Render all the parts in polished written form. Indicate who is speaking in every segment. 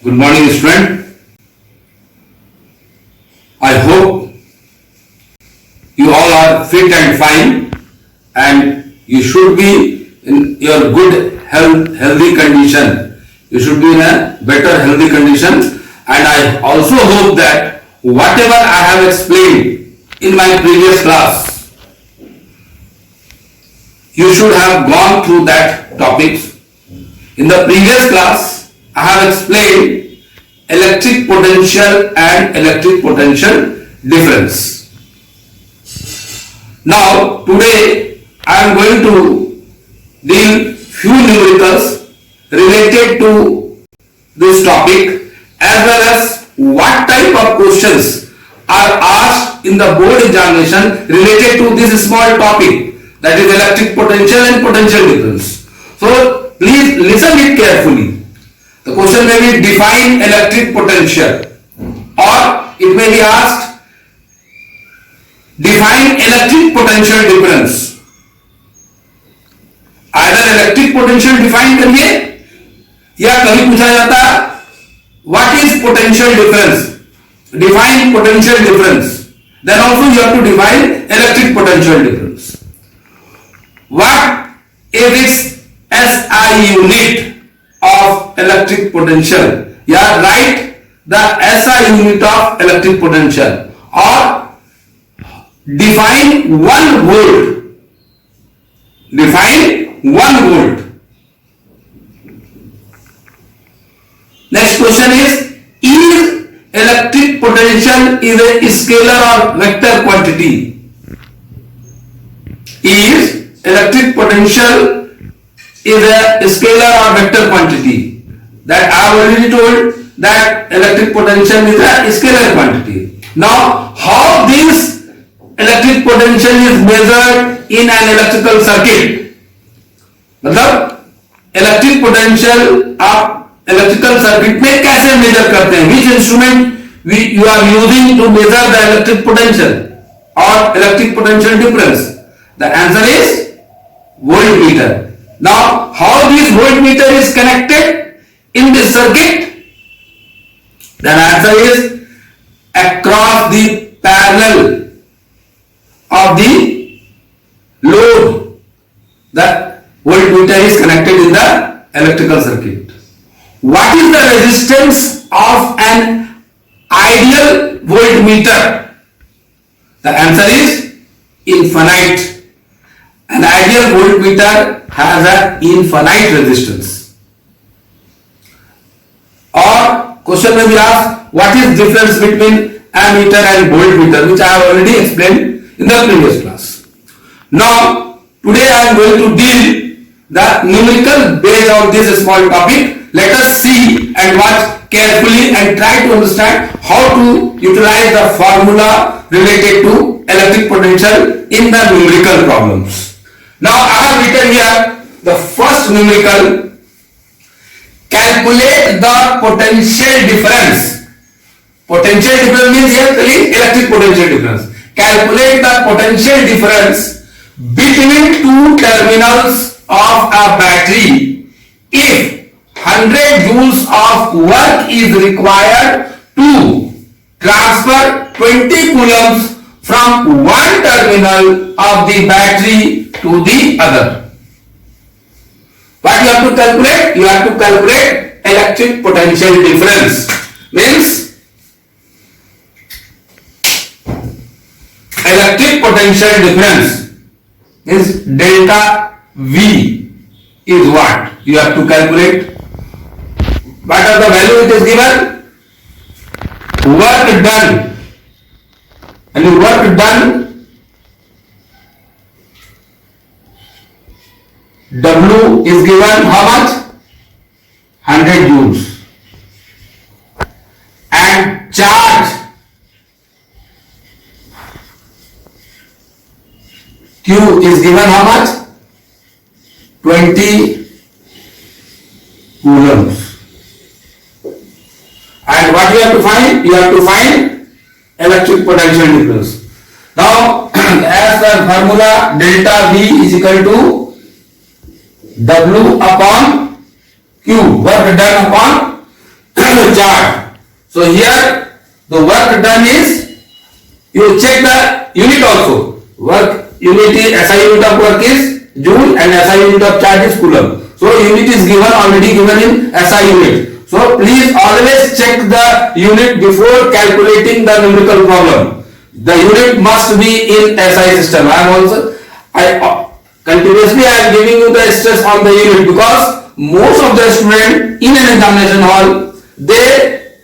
Speaker 1: Good morning, student. I hope you all are fit and fine, and you should be in your good healthy condition. You should be in a better healthy condition, and I also hope that whatever I have explained in my previous class, you should have gone through that topics. In the previous class, I have explained electric potential and electric potential difference. Now today I am going to deal few numericals related to this topic, as well as what type of questions are asked in the board examination related to this small topic, that is electric potential and potential difference. So please listen it carefully. The question may be define electric potential, or it may be asked define electric potential difference. Either electric potential define करिए, या कभी पूछा जाता what is potential difference, define potential difference. Then also you have to define electric potential difference. What is its SI unit of electric potential? Yeah, write the SI unit of electric potential, or define 1 volt. Define 1 volt. Next question is electric potential is a scalar or vector quantity? Is electric potential is a scalar or vector quantity? That I have already told that electric potential is a scalar quantity. Now, how this electric potential is measured in an electrical circuit? मतलब electric potential आप electrical circuit में कैसे measure करते हैं? Which instrument you are using to measure the electric potential or electric potential difference? The answer is voltmeter. Now, how this voltmeter is connected in this circuit? The answer is across the parallel of the load. The voltmeter is connected in the electrical circuit. What is the resistance of an ideal voltmeter? The answer is infinite. An ideal voltmeter has an infinite resistance. Or question may be asked, what is difference between ammeter and voltmeter, which I have already explained in the previous class. Now today I am going to deal the numerical based on this small topic. Let us see and watch carefully and try to understand how to utilize the formula related to electric potential in the numerical problems. Now I have written here the first numerical. Calculate the potential difference. Potential difference means here electric potential difference. Calculate the potential difference between two terminals of a battery if 100 joules of work is required to transfer 20 coulombs from one terminal of the battery to the other. What you have to calculate? You have to calculate electric potential difference. Means electric potential difference is delta V is what? You have to calculate. What are the value it is given? Work done. And work done, W is given how much? 100 joules. And charge Q is given how much? 20 coulombs. And what you have to find? You have to find electric potential difference. Now, as the formula delta V is equal to W upon Q, work done upon charge. So here the work done is, you check the unit also. Work unit is, SI unit of work is joule and SI unit of charge is coulomb. So unit is given, already given in SI unit. So please always check the unit before calculating the numerical problem. The unit must be in SI system. Continuously I am giving you the stress on the unit, because most of the students in an examination hall, they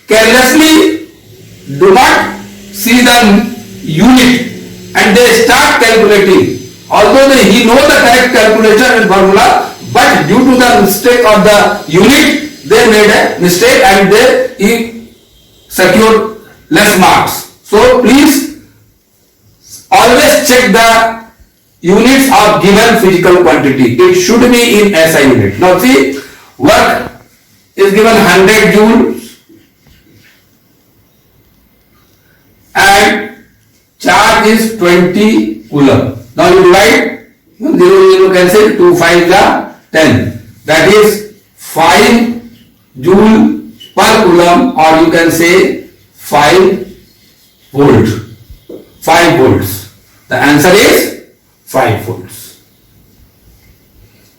Speaker 1: carelessly do not see the unit and they start calculating. Although he knows the correct calculation and formula, but due to the mistake of the unit, they made a mistake and he secured less marks. So please always check the units of given physical quantity. It should be in SI unit. Now see, work is given 100 joules and charge is 20 coulomb. Now you divide 0, 0 cancel, 2 5 are 10. That is 5 joule per coulomb, or you can say 5 volt. 5 volts. The answer is 5 volts.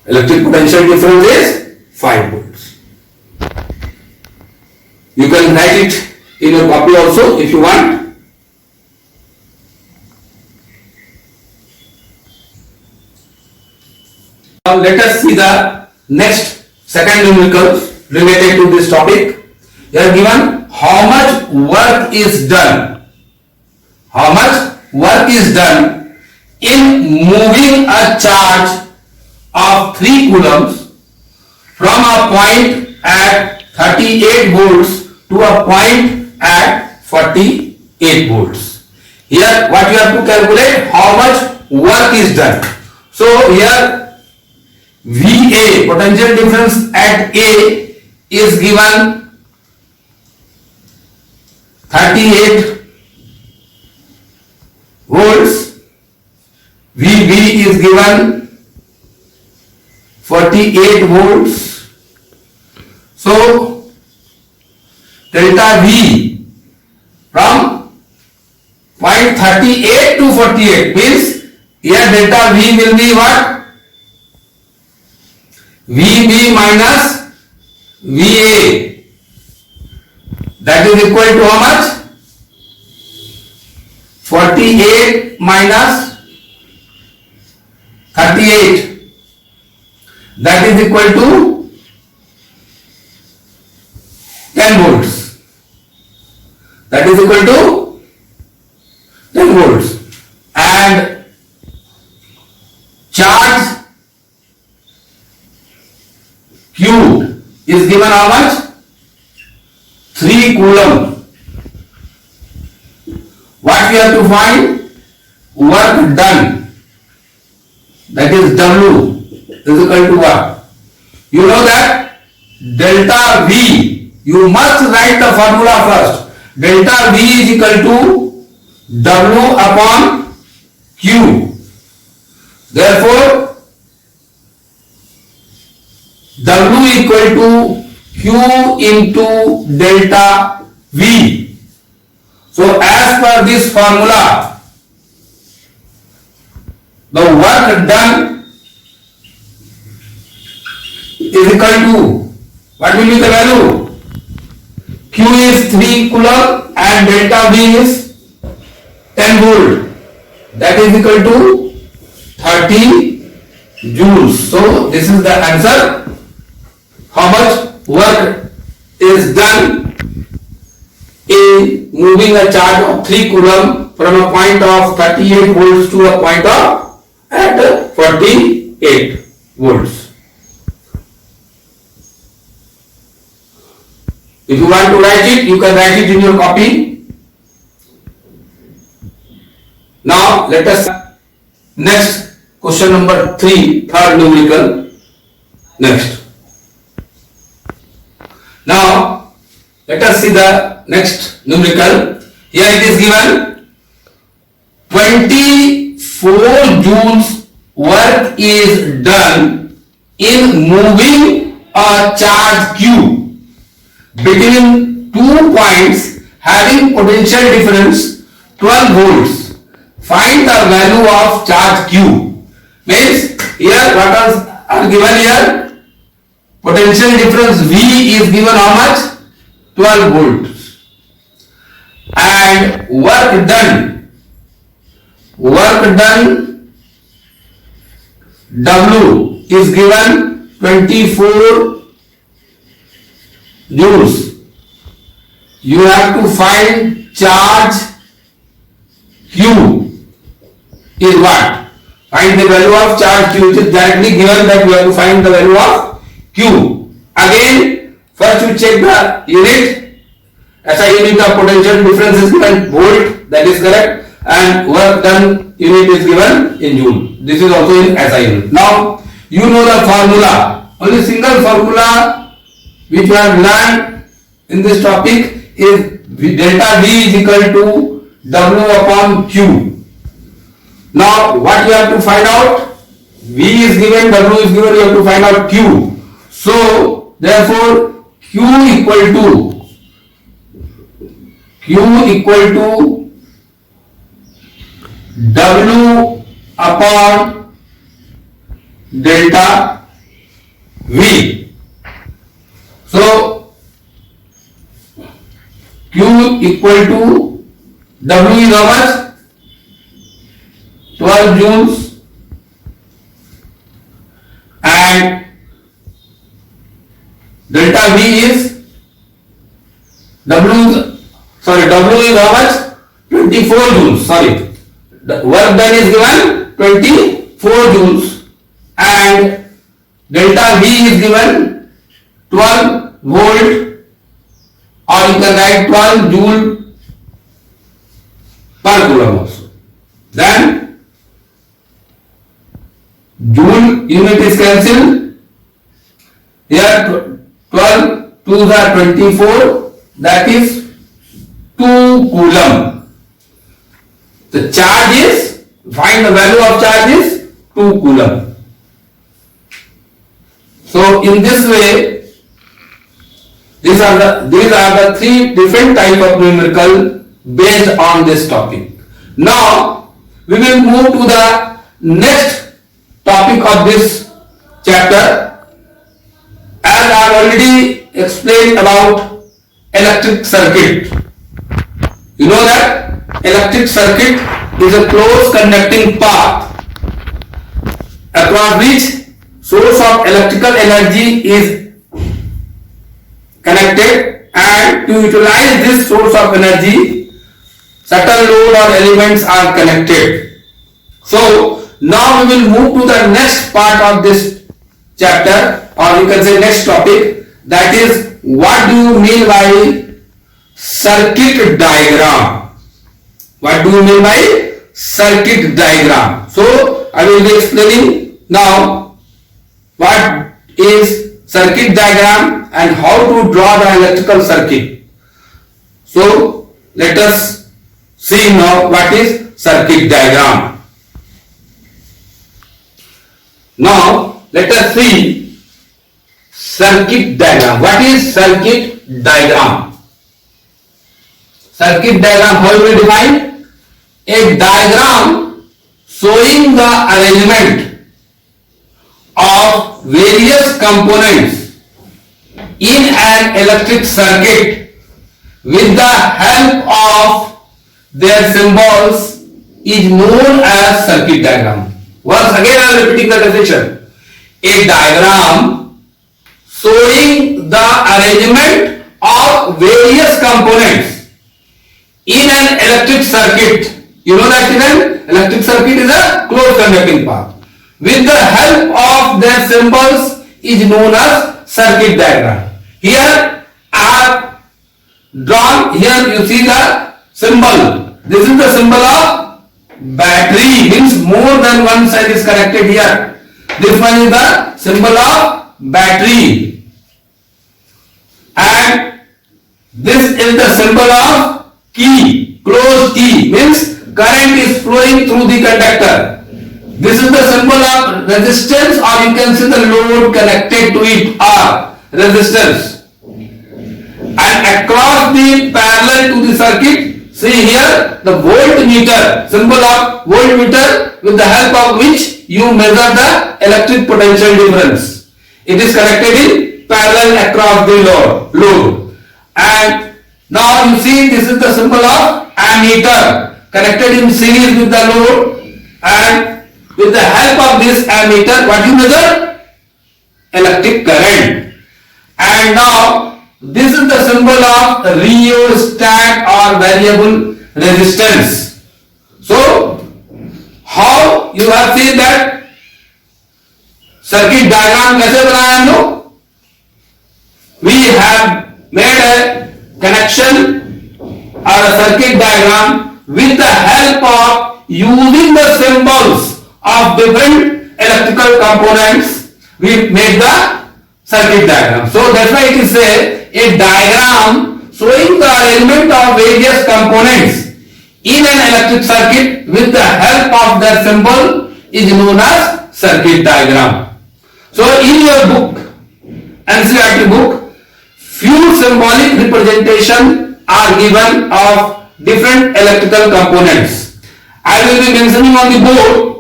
Speaker 1: Electric potential difference is 5 volts. You can write it in your copy also if you want. Now let us see the next second numerical related to this topic. You are given how much work is done. How much work is done in moving a charge of 3 coulombs from a point at 38 volts to a point at 48 volts. Here what you have to calculate, how much work is done. So here VA, potential difference at A, is given 38 volts. VB is given 48 volts. So delta V from point 38 to 48 means here delta V will be what? VB minus VA, that is equal to how much? 48 minus 38, that is equal to 10 volts. That is equal to 10 volts. And charge Q is given how much? 3 coulomb. What we have to find? Work done. That is W is equal to what? You know that delta V, you must write the formula first. Delta V is equal to W upon Q. Therefore, W equal to Q into delta V. So as per this formula, the work done is equal to, what will be the value? Q is 3 coulomb and delta V is 10 volt. That is equal to 30 joules. So this is the answer. How much work is done in moving a charge of 3 coulomb from a point of 38 volts to a point of at 48 volts. If you want to write it, you can write it in your copy. Now let us next question number 3, third numerical. Next. Now let us see the next numerical. Here it is given 24 joules work is done in moving a charge Q. between 2 points having potential difference 12 volts. Find the value of charge Q. Means here what are given here? Potential difference V is given how much? 12 volts. And work done W is given 24 joules. You have to find charge Q is what? Find the value of charge Q, which is directly given that you have to find the value of Q. Again, first you check the unit. SI unit of potential difference is given volt, that is correct, and work done unit is given in joule. This is also in SI unit. Now you know the formula. Only single formula which we have learned in this topic is delta V is equal to W upon Q. Now what you have to find out? V is given, W is given, you have to find out Q. So therefore Q equal to W upon delta V. So Q equal to W is how much? 12 joules, and delta V is W is how much? 24 joules. Sorry, the work done is given 24 joules, and delta V is given 12 volt, or you can write 12 joule per coulomb also. Then joule unit is cancelled. Here 12 2s are 24, that is 2 coulomb. The charge is, find the value of charge is 2 coulomb. So in this way, these are the 3 different type of numerical based on this topic. Now we will move to the next topic of this chapter. As I have already explained about electric circuit. You know that electric circuit is a closed conducting path across which source of electrical energy is connected, and to utilize this source of energy, certain load or elements are connected. So now we will move to the next part of this chapter, or you can say next topic, that is what do you mean by circuit diagram? What do you mean by circuit diagram? So I will be explaining now what is circuit diagram and how to draw the electrical circuit. So let us see now what is circuit diagram. Now let us see circuit diagram. What is circuit diagram? Circuit diagram, how you will define? A diagram showing the arrangement of various components in an electric circuit with the help of their symbols is known as circuit diagram. Once again I am repeating the definition. A diagram showing the arrangement of various components in an electric circuit. You know that in an electric circuit is a closed conducting path. With the help of their symbols is known as circuit diagram. Here I have drawn, here you see the symbol. This is the symbol of battery, means more than one side is connected here. This one is the symbol of battery, and this is the symbol of key, closed key, means current is flowing through the conductor. This is the symbol of resistance, or you can see the load connected to it, or resistance. And across the parallel to the circuit, see here the voltmeter, symbol of voltmeter, with the help of which you measure the electric potential difference. It is connected in parallel across the load. And now you see this is the symbol of ammeter, connected in series with the load, and with the help of this ammeter, what you measure? Electric current. And now this is the symbol of rheostat or variable resistance. So how you have seen that circuit diagram कैसे बनाया हम लोग? We have made a connection or a circuit diagram with the help of using the symbols of different electrical components. We made the circuit diagram. So that's why it is a diagram showing the arrangement of various components in an electric circuit with the help of their symbol is known as circuit diagram. So in your book, NCERT book, few symbolic representation are given of different electrical components. I will be mentioning on the board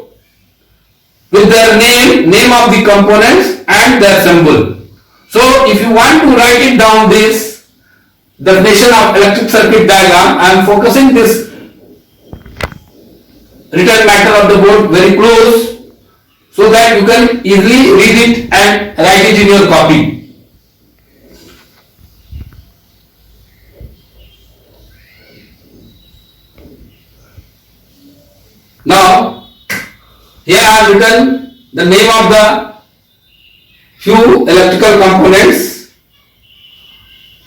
Speaker 1: with their name of the components and their symbol. So if you want to write it down, this definition of electric circuit diagram, I am focusing this written matter of the board very close so that you can easily read it and write it in your copy. Now, here I have written the name of the few electrical components,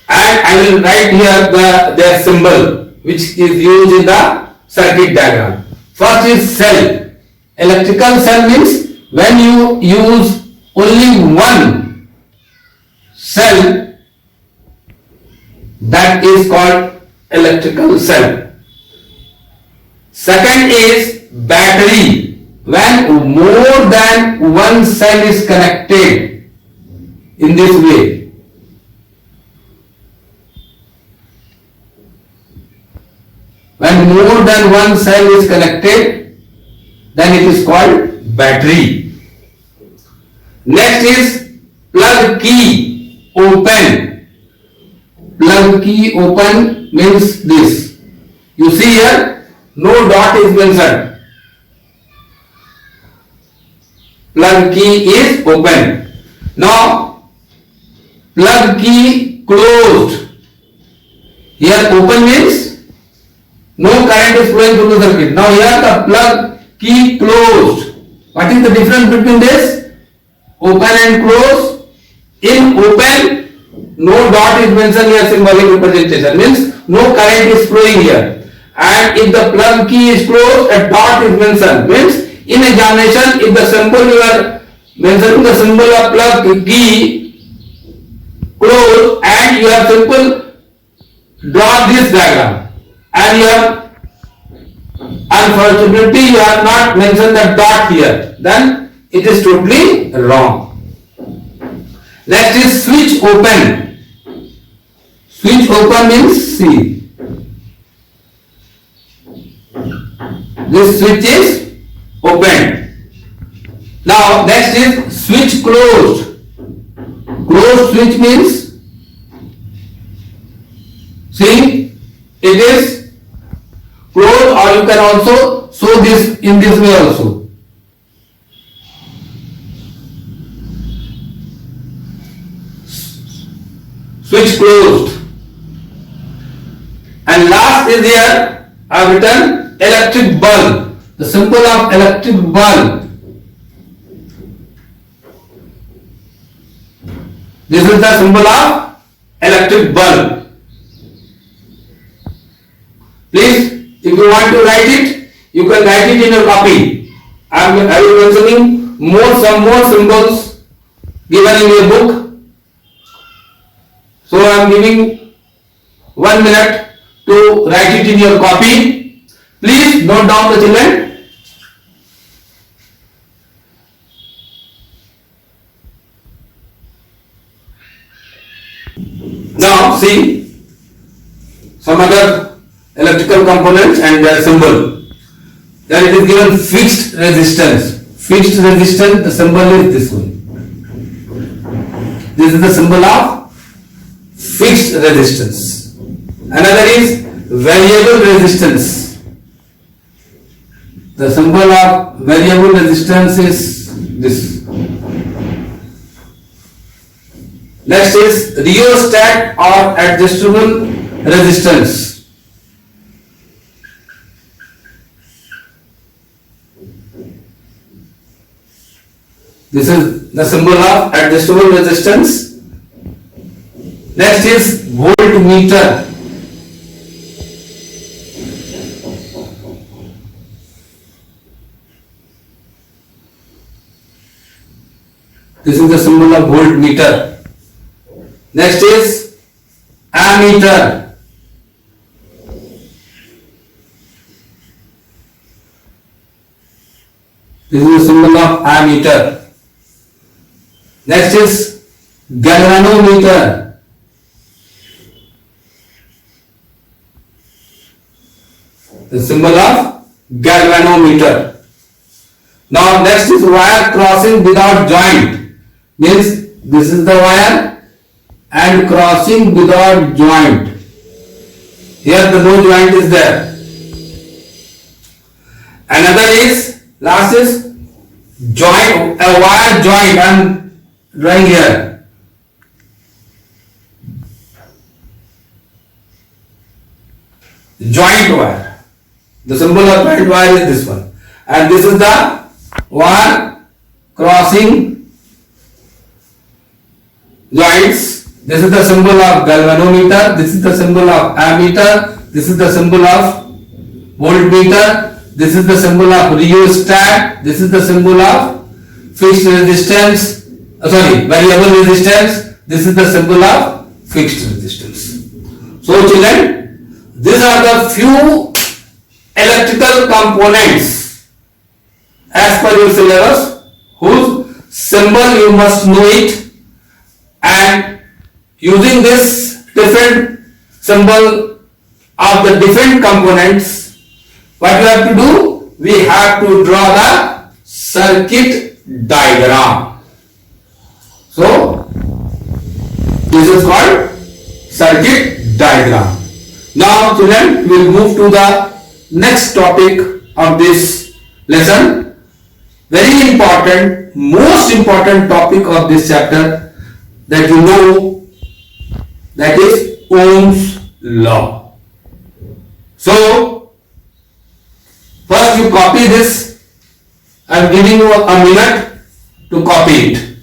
Speaker 1: and I will write here their symbol which is used in the circuit diagram. First is cell. Electrical cell means when you use only one cell, that is called electrical cell. Second is battery. When more than one cell is connected in this way. When more than one cell is connected, then it is called battery. Next is plug key open. Plug key open means this. You see here, no dot is mentioned. Plug key is open. Now, plug key closed. Here open means no current is flowing through the circuit. Now here the plug key closed. What is the difference between this? Open and close. In open, no dot is mentioned here, symbolic representation means no current is flowing here. And if the plug key is closed, a dot is mentioned means in examination, if the symbol you are mentioning the symbol of plug key close and you have simple draw this diagram and you have unfortunately you have not mentioned the dot here, then it is totally wrong. Next is switch open. Switch open means see. This switch is open. Now next is switch closed. Closed switch means see it is closed, or you can also show this in this way also. Switch closed. And last is here I have written electric bulb. The symbol of electric bulb. This is the symbol of electric bulb. Please, if you want to write it, you can write it in your copy. I will mentioning some more symbols given in your book. So I am giving 1 minute to write it in your copy. Please note down the children. Now Now see some other electrical components and their symbol. Then it is given fixed resistance. Fixed resistance, the symbol is this one. This is the symbol of fixed resistance. Another is variable resistance. The symbol of variable resistance is this. Next is rheostat or adjustable resistance. This is the symbol of adjustable resistance. Next is voltmeter. This is the symbol of voltmeter. Next is ammeter. This is the symbol of ammeter. Next is galvanometer. The symbol of galvanometer. Now next is wire crossing without joint. Means this is the wire and crossing without joint. Here the no joint is there. Another is, last is joint, a wire joint. I am drawing here. Joint wire. The symbol of joint wire is this one. And this is the wire crossing joints. This is the symbol of galvanometer. This is the symbol of ammeter. This is the symbol of voltmeter. This is the symbol of rheostat. This is the symbol of fixed resistance. Variable resistance. This is the symbol of fixed resistance. So children, these are the few electrical components as per your syllabus whose symbol you must know it, and using this different symbol of the different components, what we have to do? We have to draw the circuit diagram. So, this is called circuit diagram. Now, children, we will move to the next topic of this lesson. Very important, most important topic of this chapter that you know, that is Ohm's law. So, first you copy this. I am giving you a minute to copy it.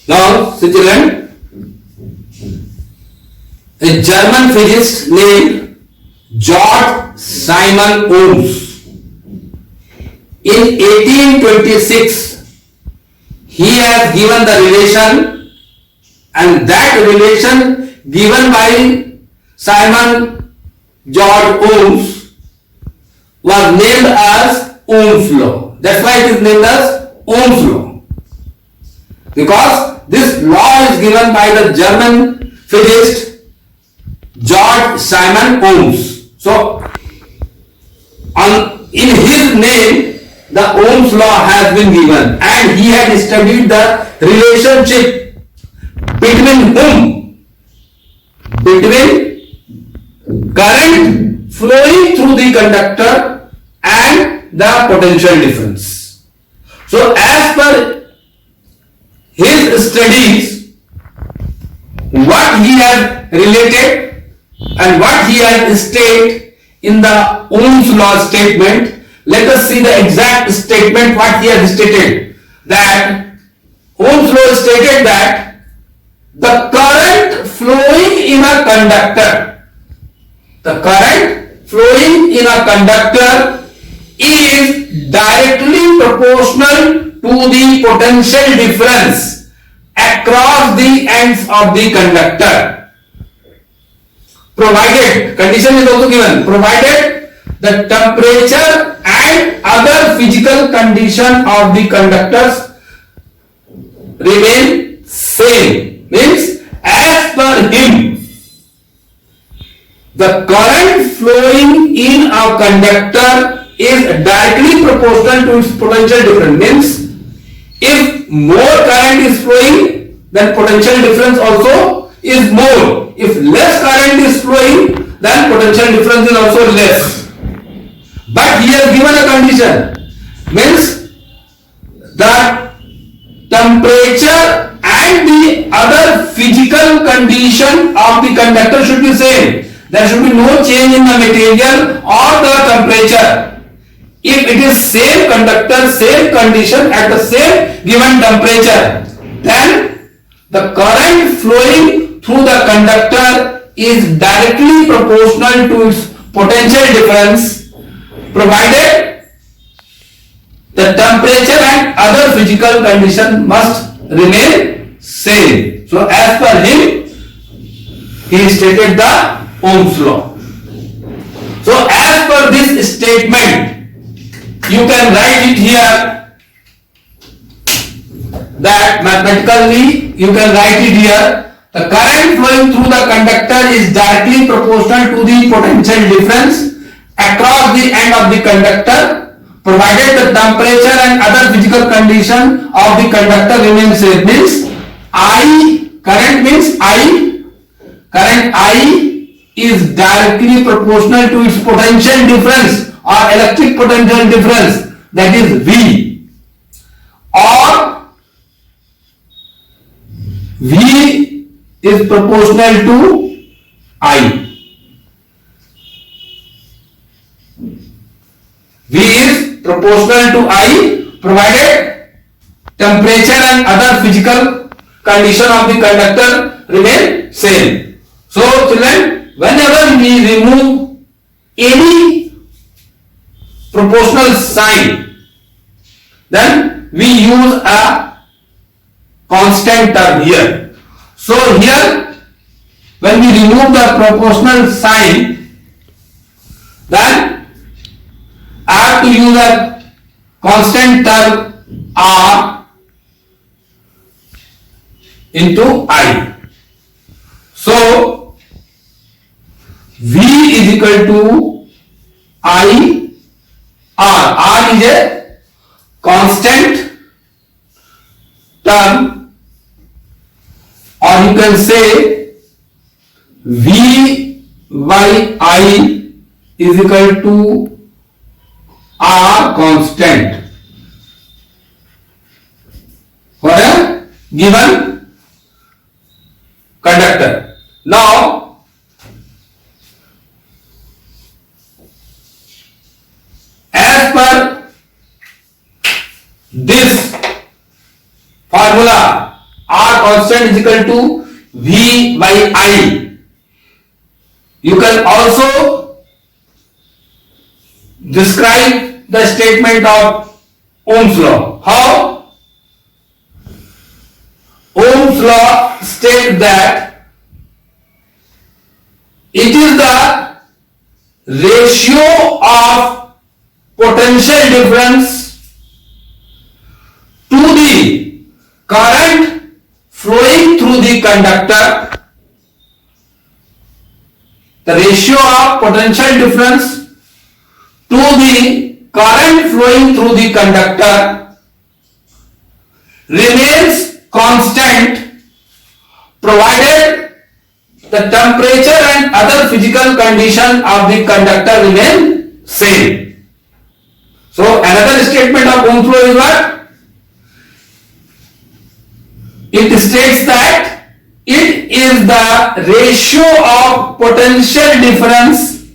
Speaker 1: Now, children, a German physicist named George Simon Ohms, in 1826, he has given the relation, and that relation given by Simon George Ohms was named as Ohm's law. That's why it is named as Ohm's law, because this law is given by the German physicist George Simon Ohms. So, in his name, the Ohm's law has been given, and he had studied the relationship between whom? Between current flowing through the conductor and the potential difference. So, as per his studies, what he has related and what he has stated in the Ohm's law statement, let us see the exact statement what he has stated. That Ohm's law stated that the current flowing in a conductor, is directly proportional to the potential difference across the ends of the conductor, provided, condition is also given, provided the temperature and other physical condition of the conductors remain same. Means as per him, the current flowing in a conductor is directly proportional to its potential difference. Means if more current is flowing, then potential difference also is more. If less current is flowing, then potential difference is also less. But he has given a condition. Means the temperature and the other physical condition of the conductor should be same. There should be no change in the material or the temperature. If it is same conductor, same condition at the same given temperature, then the current flowing through the conductor is directly proportional to its potential difference, provided the temperature and other physical condition must remain same. So as per him, he stated the Ohm's law. So as per this statement, you can write it here, that mathematically you can write it here, the current flowing through the conductor is directly proportional to the potential difference across the end of the conductor, provided the temperature and other physical condition of the conductor remains same. Means current I is directly proportional to its potential difference or electric potential difference, that is V, or V is proportional to I. V is proportional to I, provided temperature and other physical condition of the conductor remain same. So children, whenever we remove any proportional sign, then we use a constant term here. So here, when we remove the proportional sign, then I have to use a constant term R into I. So V is equal to I R. R is a constant term, or you can say V by I is equal to R constant for a given conductor. Now as per this formula, R constant is equal to V by I. You can also describe the statement of Ohm's law. How? Ohm's law states that it is the ratio of potential difference to the current flowing through the conductor. The ratio of potential difference to the current flowing through the conductor remains constant, provided the temperature and other physical condition of the conductor remain same. So another statement of Ohm's law is what? It states that it is the ratio of potential difference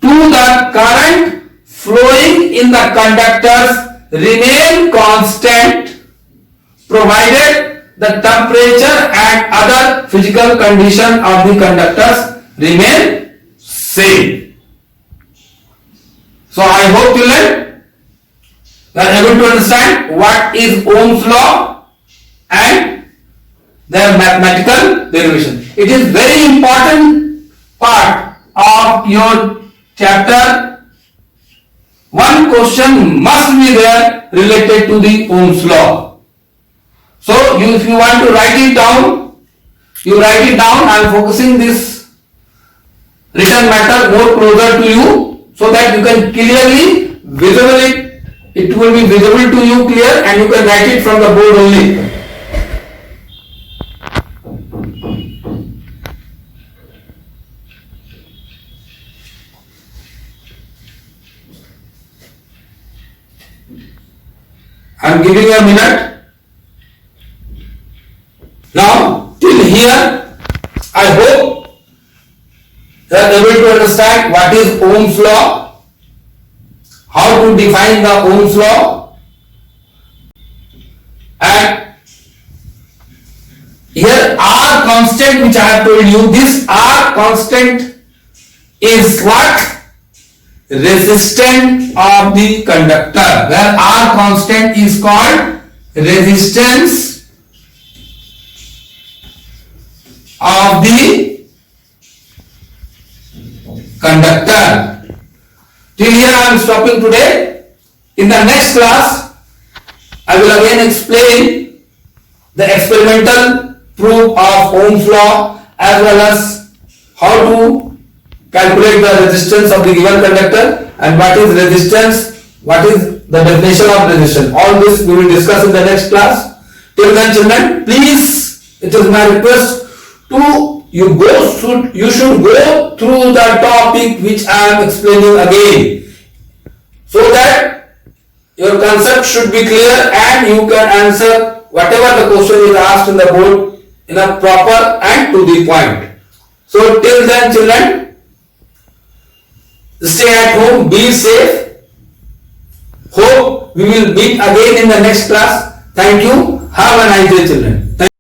Speaker 1: to the current flowing in the conductors remain constant, provided the temperature and other physical condition of the conductors remain same. So I hope you are able to understand what is Ohm's law and their mathematical derivation. It is very important part of your chapter one question must be there related to the Ohm's law. So if you want to write it down, you write it down. I am focusing this written matter more closer to you so that you can clearly visible it. It will be visible to you clear and you can write it from the board only. I am giving you a minute. Now, till here, I hope you are able to understand what is Ohm's law, how to define the Ohm's law, and here R constant which I have told you, this R constant is what? Resistance of the conductor, where R constant is called resistance of the conductor. Till here I am stopping today. In the next class, I will again explain the experimental proof of Ohm's law as well as how to calculate the resistance of the given conductor and what is resistance, what is the definition of resistance. All this we will discuss in the next class. Till then, children, please, it is my request to you should go through the topic which I am explaining again, so that your concept should be clear and you can answer whatever the question is asked in the board in a proper and to the point. So till then, children, stay at home, be safe. Hope we will meet again in the next class. Thank you. Have a nice day, children.